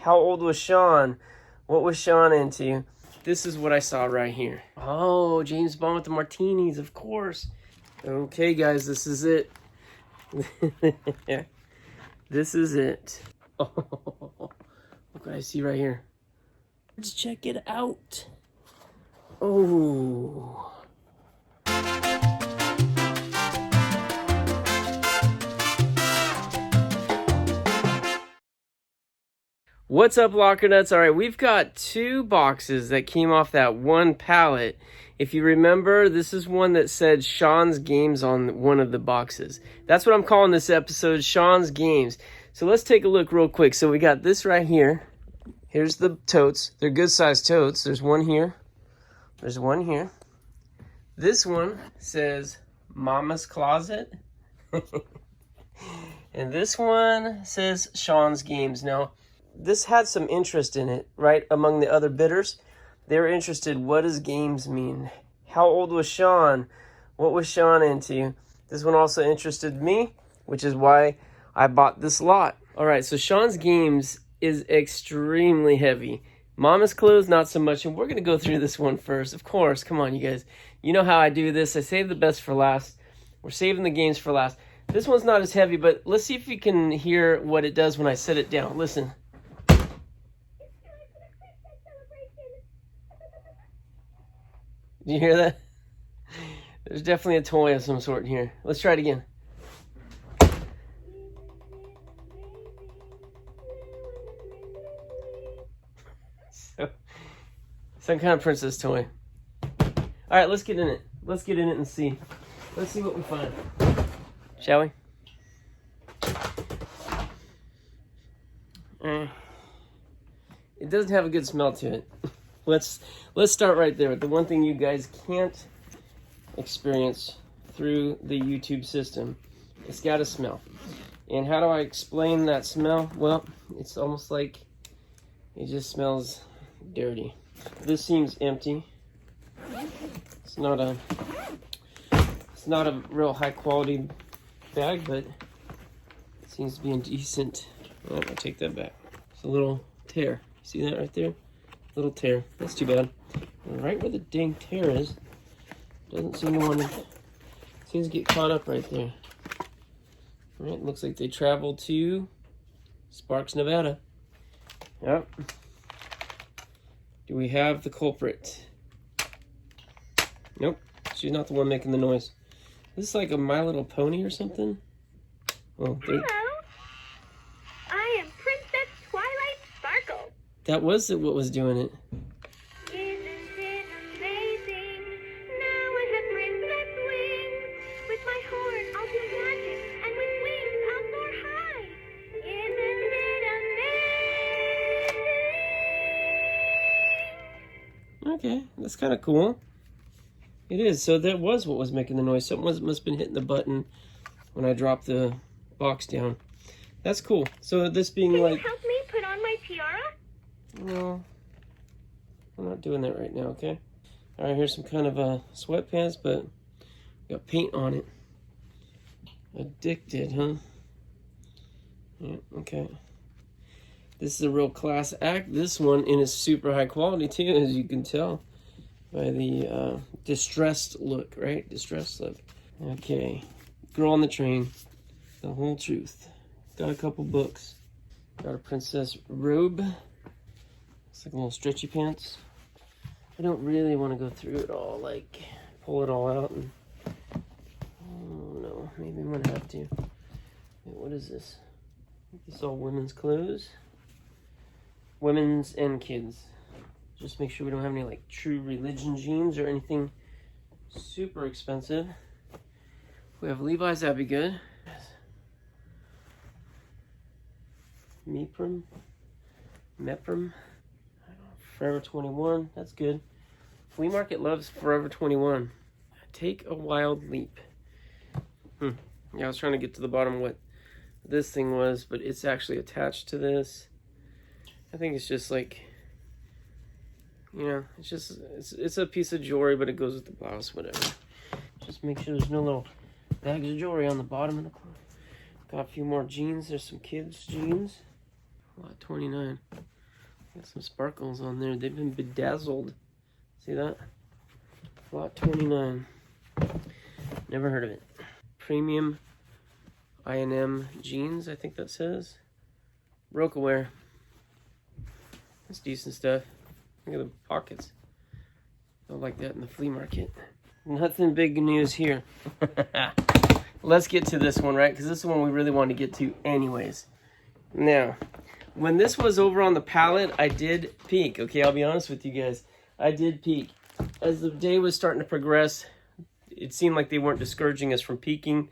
How old was Shawn? What was Shawn into? This is what I saw right here. Oh, James Bond with the martinis, of course. Okay, guys, this is it. This is it. Oh, look what I see right here. Let's check it out. Oh. What's up, lockernuts? All right, we've got 2 boxes that came off that one pallet. If you remember, this is one that said Shawn's Games on one of the boxes. That's what I'm calling this episode, Shawn's Games. So let's take a look real quick. So we got this right here. Here's the totes. They're good-sized totes. There's one here. There's one here. This one says Mama's Closet. And this one says Shawn's Games. Now, this had some interest in it, right? Among the other bidders, they were interested. What does games mean? How old was Shawn? What was Shawn into? This one also interested me, which is why I bought this lot. All right, so Shawn's Games is extremely heavy. Mama's Clothes, not so much. And we're going to go through this one first. Of course, come on, you guys. You know how I do this. I save the best for last. We're saving the games for last. This one's not as heavy, but let's see if you can hear what it does when I set it down. Listen. Do you hear that? There's definitely a toy of some sort in here. Let's try it again. So, some kind of princess toy. All right, let's get in it. Let's get in it and see. Let's see what we find. Shall we? It doesn't have a good smell to it. Let's start right there. The one thing you guys can't experience through the YouTube system, it's got a smell. And how do I explain that smell? Well, it's almost like it just smells dirty. This seems empty. It's not a real high quality bag, but it seems to be in decent. Oh, I'll take that back. It's a little tear. See that right there? Little tear. That's too bad. And right where the dang tear is, doesn't seem to want to. Seems to get caught up right there. All right, looks like they traveled to Sparks, Nevada. Yep. Do we have the culprit? Nope. She's not the one making the noise. This is like a My Little Pony or something. Oh, hello. I am Princess Twilight Sparkle. That was what was doing it. Isn't it amazing? Now I have princess wings. With my horn I'll do magic, and with wings I'll soar high. Isn't it amazing? Okay, that's kind of cool. It is. So that was what was making the noise. Something must have been hitting the button when I dropped the box down. That's cool. So this being Can like... you help me put on my tiara? No, I'm not doing that right now, okay? All right, here's some kind of sweatpants, but got paint on it. Addicted, huh? Yeah, okay. This is a real class act. This one is super high quality too, as you can tell by the distressed look, right? Distressed look. Okay, Girl on the Train, The Whole Truth. Got a couple books. Got a princess robe. It's like a little stretchy pants. I don't really want to go through it all, like pull it all out. And, oh no, maybe I'm gonna have to. Wait, what is this? I think this is all women's clothes. Women's and kids. Just make sure we don't have any like True Religion jeans or anything super expensive. If we have Levi's, that'd be good. Meprim. Forever 21, that's good. Flea Market loves Forever 21. Take a Wild Leap. Yeah, I was trying to get to the bottom of what this thing was, but it's actually attached to this. I think it's just like, you know, it's a piece of jewelry, but it goes with the blouse, whatever. Just make sure there's no little bags of jewelry on the bottom of the cloth. Got a few more jeans. There's some kids' jeans. Lot 29. Got some sparkles on there. They've been bedazzled. See that? Lot 29. Never heard of it. Premium I&M jeans, I think that says. Rocawear. That's decent stuff. Look at the pockets. I like that in the flea market. Nothing big news here. Let's get to this one, right? Because this is the one we really want to get to anyways. Now, when this was over on the pallet, I did peek. Okay, I'll be honest with you guys. I did peek. As the day was starting to progress, it seemed like they weren't discouraging us from peeking.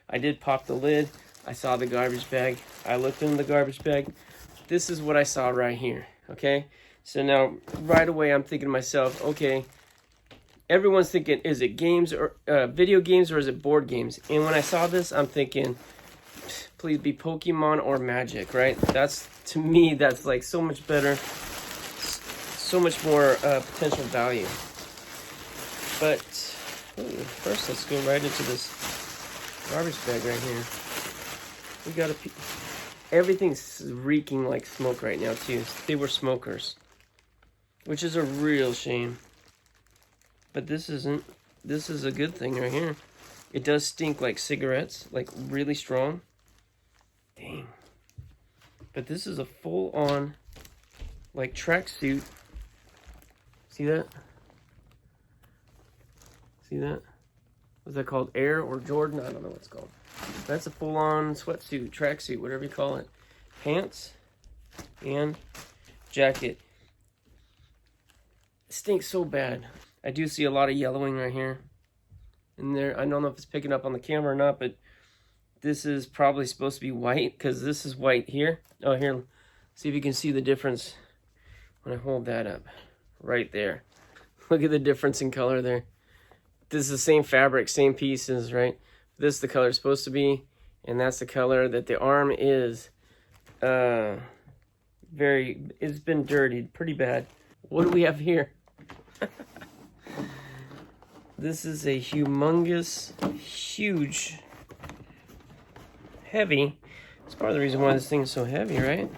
I did pop the lid. I saw the garbage bag. I looked in the garbage bag. This is what I saw right here, okay? So now, right away, I'm thinking to myself, okay, everyone's thinking, is it games or video games or is it board games? And when I saw this, I'm thinking, please be Pokemon or Magic, right? That's, to me, that's like so much better, so much more potential value. But first, let's go right into this garbage bag right here. We got everything's reeking like smoke right now too. They were smokers, which is a real shame. But this isn't. This is a good thing right here. It does stink like cigarettes, like really strong. Dang. But this is a full-on, like, tracksuit. See that? See that? What's that called? Air or Jordan? I don't know what it's called. That's a full-on sweatsuit, tracksuit, whatever you call it. Pants and jacket. It stinks so bad. I do see a lot of yellowing right here. And there, I don't know if it's picking up on the camera or not, but this is probably supposed to be white because this is white here. Oh, here, see if you can see the difference when I hold that up. Right there. Look at the difference in color there. This is the same fabric, same pieces, right? This is the color it's supposed to be, and that's the color that the arm is. It's been dirtied pretty bad. What do we have here? This is a humongous, huge, heavy. It's part of the reason why this thing is so heavy, right?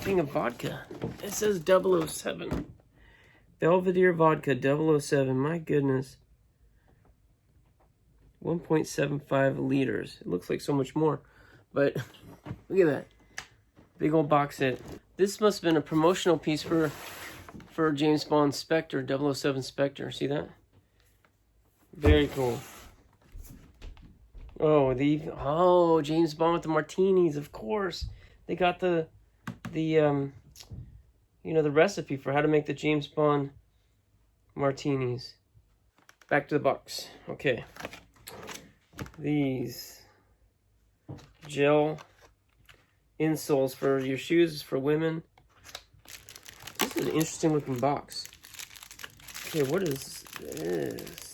Thing of vodka. It says 007. Belvedere vodka 007. My goodness. 1.75 liters. It looks like so much more, but look at that big old box set. This must have been a promotional piece for James Bond Spectre, 007 Spectre. See that? Very cool. Oh, James Bond with the martinis, of course. They got the recipe for how to make the James Bond martinis. Back to the box. Okay. These gel insoles for your shoes for women. This is an interesting looking box. Okay, what is this?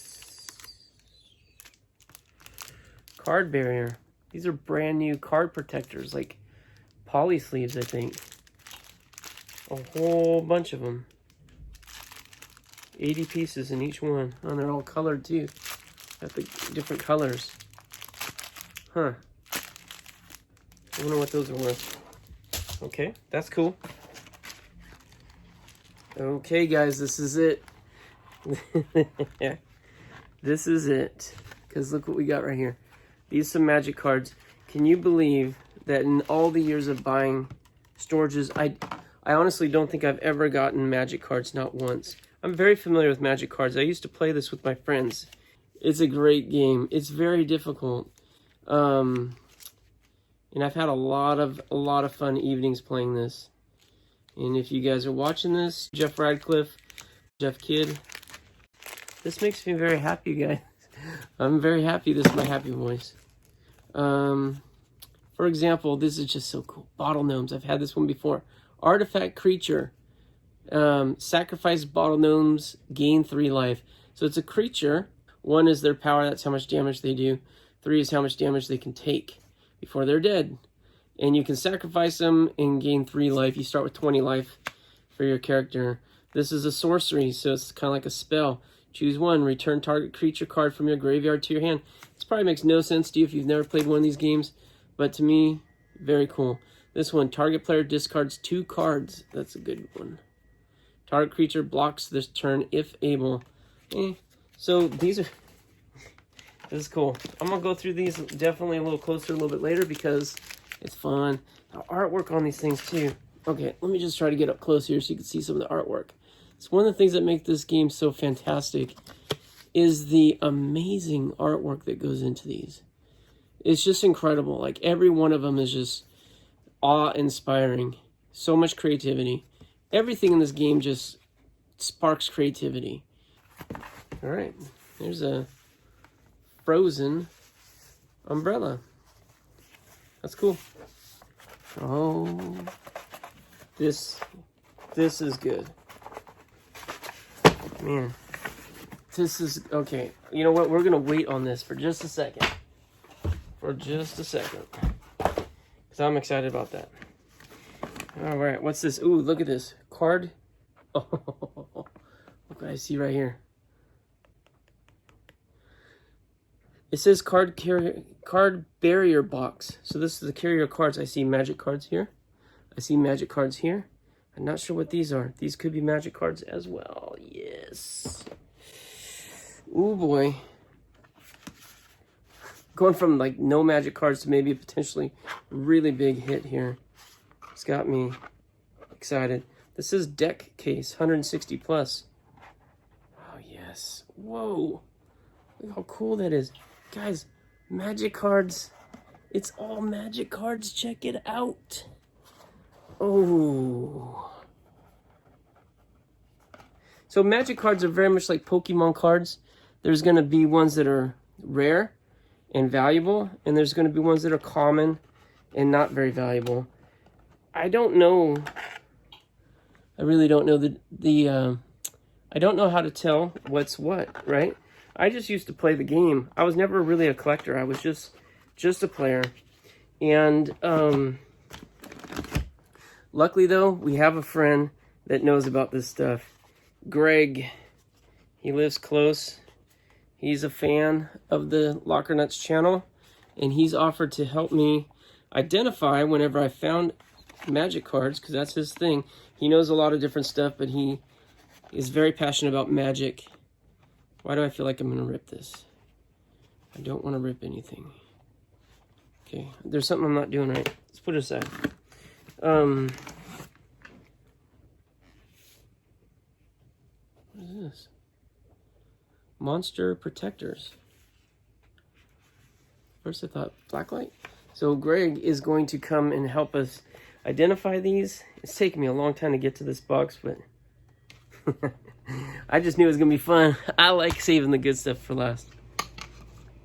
Card barrier. These are brand new card protectors, like poly sleeves, I think. A whole bunch of them. 80 pieces in each one. Oh, and they're all colored too. Got the different colors. Huh. I wonder what those are worth. Okay, that's cool. Okay, guys, this is it. This is it. Because look what we got right here. These are some magic cards. Can you believe that in all the years of buying storages, I honestly don't think I've ever gotten magic cards, not once. I'm very familiar with magic cards. I used to play this with my friends. It's a great game. It's very difficult. And I've had a lot of fun evenings playing this. And if you guys are watching this, Jeff Radcliffe, Jeff Kidd, this makes me very happy, guys. I'm very happy. This is my happy voice. For example, this is just so cool. Bottle gnomes. I've had this one before. Artifact creature. Sacrifice bottle gnomes, gain 3 life. So it's a creature. 1 is their power. That's how much damage they do. 3 is how much damage they can take before they're dead. And you can sacrifice them and gain 3 life. You start with 20 life for your character. This is a sorcery, so it's kind of like a spell. Choose 1. Return target creature card from your graveyard to your hand. This probably makes no sense to you if you've never played one of these games, but to me, very cool. This one, target player discards 2 cards. That's a good one. Target creature blocks this turn if able. So these are... This is cool. I'm going to go through these definitely a little closer a little bit later because it's fun. The artwork on these things too. Okay, let me just try to get up close here so you can see some of the artwork. It's one of the things that make this game so fantastic is the amazing artwork that goes into these. It's just incredible. Like every one of them is just awe-inspiring. So much creativity. Everything in this game just sparks creativity. All right, there's a frozen umbrella. That's cool. Oh, this is good. Man, this is okay. You know what? We're gonna wait on this for just a second. Because I'm excited about that. All right, what's this? Ooh, look at this card. Oh, look what I see right here. It says card barrier box. So this is the carrier cards. I see magic cards here. I see magic cards here. I'm not sure what these are. These could be magic cards as well. Yes. Ooh boy. Going from like no magic cards to maybe a potentially really big hit here. It's got me excited. This is deck case, 160 plus. Oh yes. Whoa. Look how cool that is. Guys, magic cards. It's all magic cards. Check it out. Oh. So magic cards are very much like Pokemon cards. There's going to be ones that are rare and valuable, and there's going to be ones that are common and not very valuable. I don't know. I really don't know I don't know how to tell what's what, right? I just used to play the game. I was never really a collector. I was just a player. And luckily, though, we have a friend that knows about this stuff. Greg. He lives close. He's a fan of the Lockernuts channel. And he's offered to help me identify whenever I found magic cards, because that's his thing. He knows a lot of different stuff, but he is very passionate about magic. Why do I feel like I'm going to rip this? I don't want to rip anything. Okay, there's something I'm not doing right. Let's put it aside. What is this? Monster protectors. First I thought blacklight. So Greg is going to come and help us identify these. It's taken me a long time to get to this box, but I just knew it was going to be fun. I like saving the good stuff for last.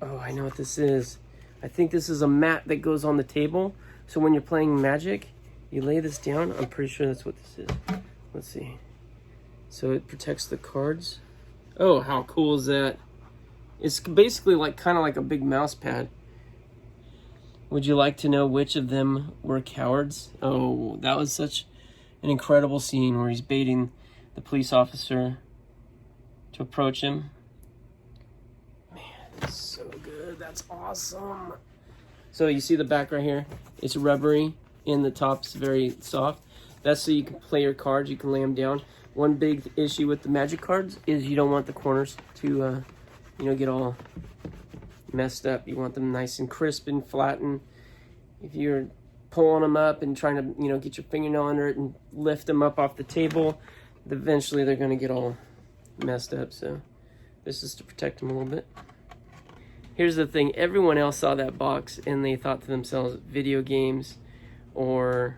Oh, I know what this is. I think this is a mat that goes on the table. So when you're playing Magic, you lay this down. I'm pretty sure that's what this is. Let's see. So it protects the cards. Oh, how cool is that? It's basically like kind of like a big mouse pad. Would you like to know which of them were cowards? Oh, that was such an incredible scene where he's baiting the police officer to approach him. Man, that's so good. That's awesome. So you see the back right here? It's rubbery and the top's very soft. That's so you can play your cards. You can lay them down. One big issue with the Magic cards is you don't want the corners to, get all messed up. You want them nice and crisp and flat. And if you're pulling them up and trying to, get your fingernail under it and lift them up off the table, eventually they're going to get all messed up. So this is to protect them a little bit. Here's the thing. Everyone else saw that box and they thought to themselves, video games or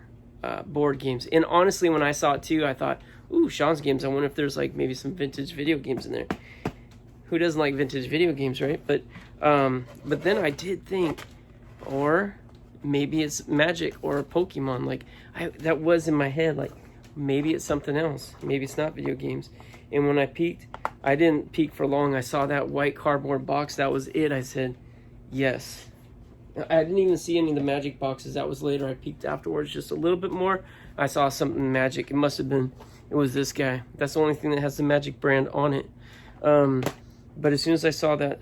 board games. And honestly, when I saw it too, I thought, ooh, Shawn's games. I wonder if there's like maybe some vintage video games in there. Who doesn't like vintage video games, right? But then I did think, or maybe it's Magic or Pokemon. Like that was in my head. Like maybe it's something else. Maybe it's not video games. And when I peeked, I didn't peek for long. I saw that white cardboard box. That was it. I said, yes. I didn't even see any of the Magic boxes. That was later. I peeked afterwards just a little bit more. I saw something Magic. It must have been, it was this guy. That's the only thing that has the Magic brand on it. But as soon as I saw that,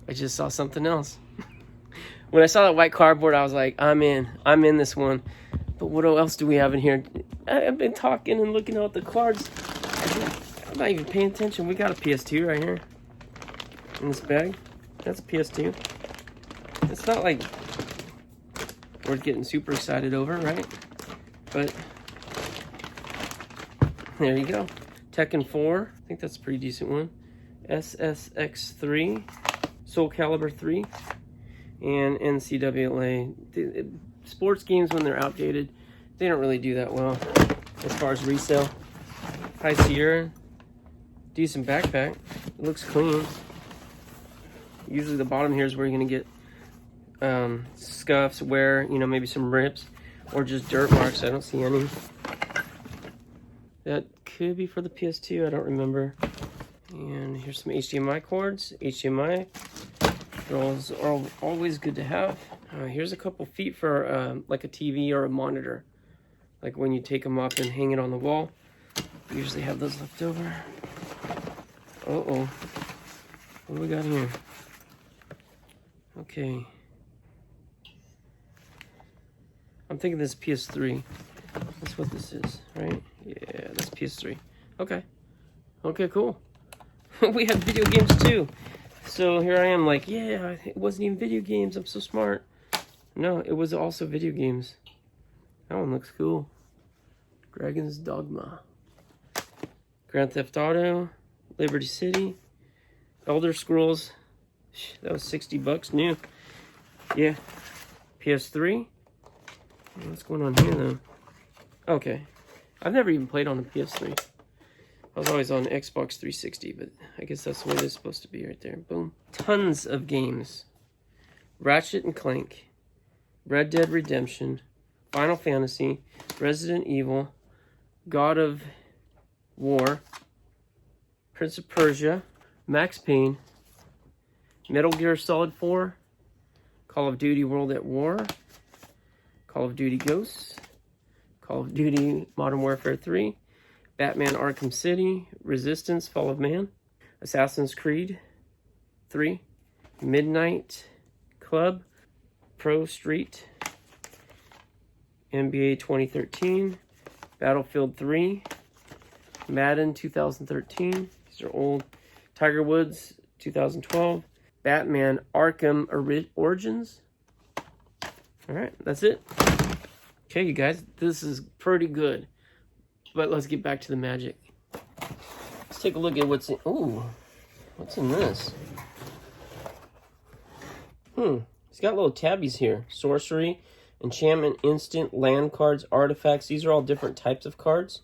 I just saw something else. When I saw that white cardboard, I was like, I'm in this one. But what else do we have in here? I've been talking and looking at the cards. I'm not even paying attention. We got a PS2 right here in this bag. That's a PS2. It's not like we're getting super excited over, right? But there you go. Tekken 4. I think that's a pretty decent one. SSX3. Soul Calibur 3. And NCAA. Sports games, when they're outdated, they don't really do that well as far as resale. High Sierra. Decent backpack. It looks clean. Usually the bottom here is where you're going to get scuffs, wear, you know, maybe some rips, or just dirt marks. I don't see any. That could be for the PS2, I don't remember. And here's some HDMI cords. HDMI, those are always good to have. Here's a couple feet for like a TV or a monitor. Like when you take them up and hang it on the wall. We usually have those left over. Uh-oh. What do we got here? Okay. I'm thinking this is PS3. That's what this is, right? Yeah, that's PS3. Okay. Okay, cool. We have video games too. So here I am like, yeah, it wasn't even video games. I'm so smart. No, it was also video games. That one looks cool. Dragon's Dogma. Grand Theft Auto. Liberty City. Elder Scrolls. That was $60 new. Yeah. PS3. What's going on here though? Okay. I've never even played on a PS3. I was always on Xbox 360, but I guess that's the way it's supposed to be right there. Boom. Tons of games. Ratchet and Clank. Red Dead Redemption. Final Fantasy. Resident Evil. God of War. Prince of Persia. Max Payne. Metal Gear Solid 4. Call of Duty World at War. Call of Duty Ghosts. Call of Duty Modern Warfare 3. Batman Arkham City. Resistance Fall of Man. Assassin's Creed 3. Midnight Club. Pro Street. NBA 2013. Battlefield 3. Madden 2013. These are old. Tiger Woods 2012. Batman Arkham Origins. Alright, that's it. Okay, you guys, this is pretty good. But let's get back to the magic. Let's take a look at what's in... Ooh, what's in this? It's got little tabbies here. Sorcery, enchantment, instant, land cards, artifacts. These are all different types of cards.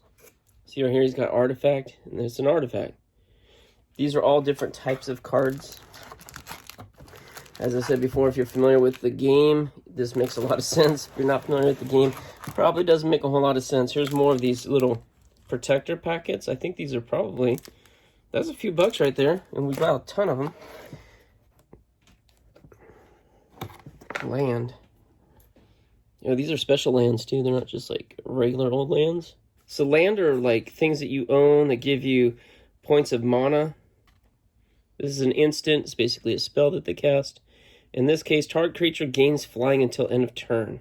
See right here, he's got artifact, and there's an artifact. These are all different types of cards. As I said before, if you're familiar with the game, this makes a lot of sense. If you're not familiar with the game, it probably doesn't make a whole lot of sense. Here's more of these little protector packets. I think these are probably... That's a few bucks right there, and we got a ton of them. Land. You know, these are special lands too. They're not just like regular old lands. So land are like things that you own that give you points of mana. This is an instant. It's basically a spell that they cast. In this case, target creature gains flying until end of turn.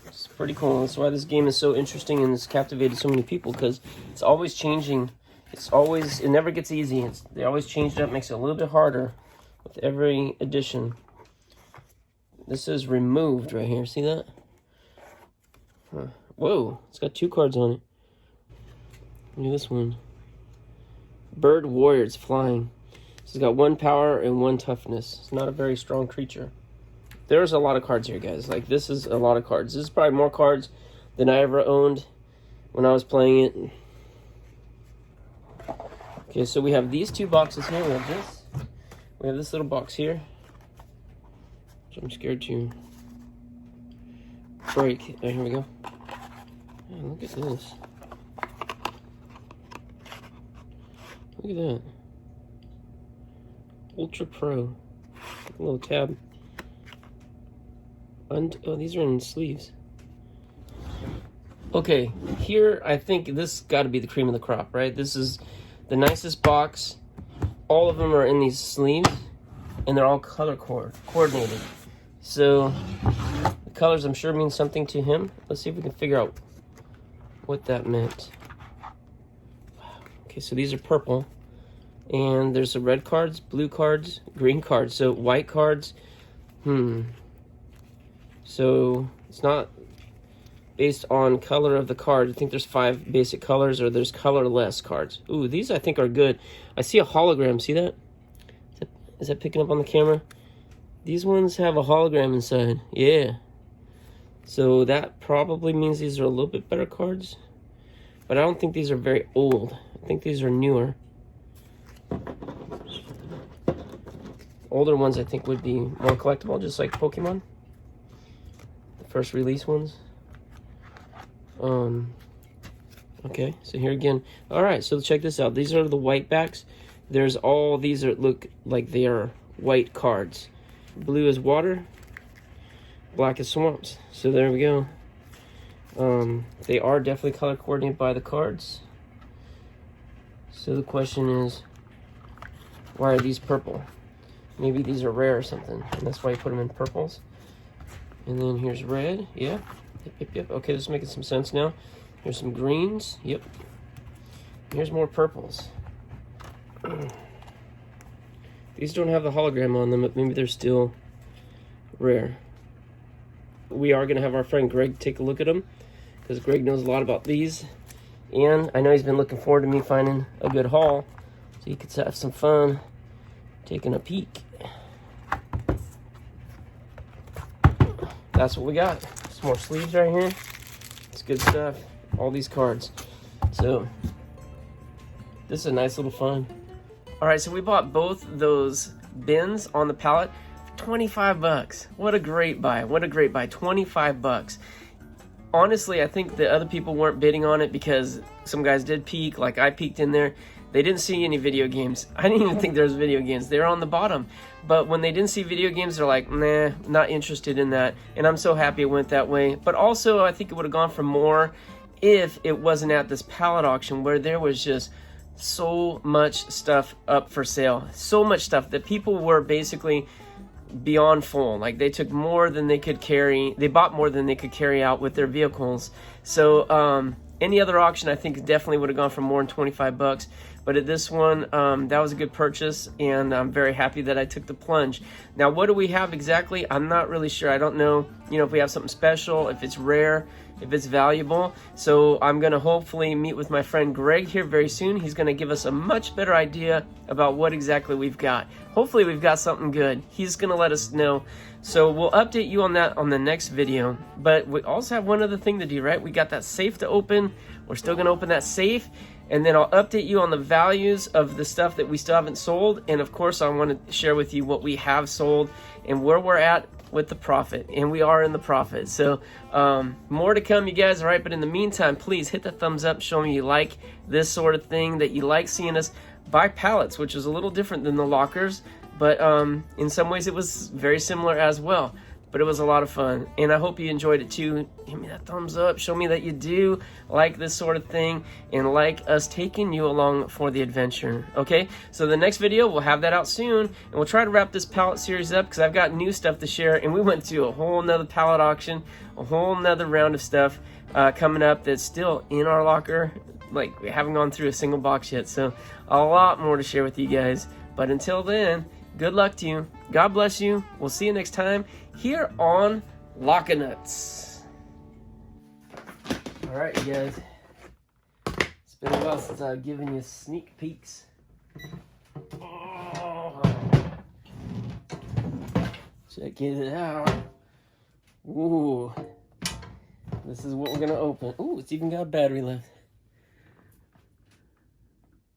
It's pretty cool. That's why this game is so interesting and it's captivated so many people, because it's always changing. It never gets easy. They always change it up, makes it a little bit harder with every edition. This is removed right here. See that? Huh. Whoa, it's got 2 cards on it. Look at this one. Bird Warrior, it's flying. It's got 1 power and 1 toughness. It's not a very strong creature. There's a lot of cards here, guys. Like, this is a lot of cards. This is probably more cards than I ever owned when I was playing it. Okay, so we have these 2 boxes here. We have this. We have this little box here, which I'm scared to break. Oh, here we go. Man, look at this. Look at that. Ultra Pro. A little tab. Oh, these are in sleeves. Okay, here I think this got to be the cream of the crop, right? This is the nicest box. All of them are in these sleeves, and they're all color coordinated. So the colors, I'm sure, mean something to him. Let's see if we can figure out what that meant. Okay, so these are purple. And there's the red cards, blue cards, green cards. So white cards, So it's not based on color of the card. I think there's 5 basic colors, or there's colorless cards. Ooh, these I think are good. I see a hologram. See that? Is that picking up on the camera? These ones have a hologram inside. Yeah. So that probably means these are a little bit better cards. But I don't think these are very old. I think these are newer. Older ones I think would be more collectible, just like Pokemon. The first release ones. Okay, so here again. Alright, so check this out. These are the white backs. There's all these that look like they are white cards. Blue is water, black is swamps. So there we go. They are definitely color coordinated by the cards. So the question is, why are these purple? Maybe these are rare or something, and that's why you put them in purples. And then here's red. Yeah. Yep. Okay, this is making some sense now. Here's some greens. Yep. Here's more purples. These don't have the hologram on them, but maybe they're still rare. We are going to have our friend Greg take a look at them, because Greg knows a lot about these. And I know he's been looking forward to me finding a good haul, so he could have some fun taking a peek. That's what we got. Some more sleeves right here. It's good stuff. All these cards. So this is a nice little find. All right, so we bought both those bins on the pallet for 25 bucks. What a great buy. What a great buy. 25 bucks. Honestly, I think the other people weren't bidding on it because some guys did peek, like I peeked in there. They didn't see any video games. I didn't even think there was video games. They were on the bottom. But when they didn't see video games, they're like, nah, not interested in that. And I'm so happy it went that way. But also, I think it would have gone for more if it wasn't at this pallet auction where there was just so much stuff up for sale. So much stuff that people were basically beyond full. Like, they took more than they could carry. They bought more than they could carry out with their vehicles. So, any other auction, I think, definitely would have gone for more than 25 bucks. But at this one, that was a good purchase, and I'm very happy that I took the plunge. Now, what do we have exactly? I'm not really sure. I don't know, if we have something special, if it's rare, if it's valuable. So I'm going to hopefully meet with my friend Greg here very soon. He's going to give us a much better idea about what exactly we've got. Hopefully we've got something good. He's going to let us know. So we'll update you on that on the next video. But we also have one other thing to do, right? We got that safe to open. We're still going to open that safe. And then I'll update you on the values of the stuff that we still haven't sold. And of course, I want to share with you what we have sold and where we're at with the profit. And we are in the profit. So more to come, you guys. All right. But in the meantime, please hit the thumbs up. Show me you like this sort of thing, that you like seeing us buy pallets, which is a little different than the lockers. But in some ways, it was very similar as well. But it was a lot of fun, and I hope you enjoyed it too. Give me that thumbs up. Show me that you do like this sort of thing and like us taking you along for the adventure, okay? So the next video, we'll have that out soon, and we'll try to wrap this pallet series up because I've got new stuff to share, and we went to a whole nother pallet auction, a whole nother round of stuff coming up that's still in our locker. Like, we haven't gone through a single box yet, so a lot more to share with you guys. But until then, good luck to you. God bless you. We'll see you next time here on Lockernuts. All right, you guys. It's been a while since I've given you sneak peeks. Oh. Check it out. Ooh. This is what we're going to open. Ooh, it's even got a battery left.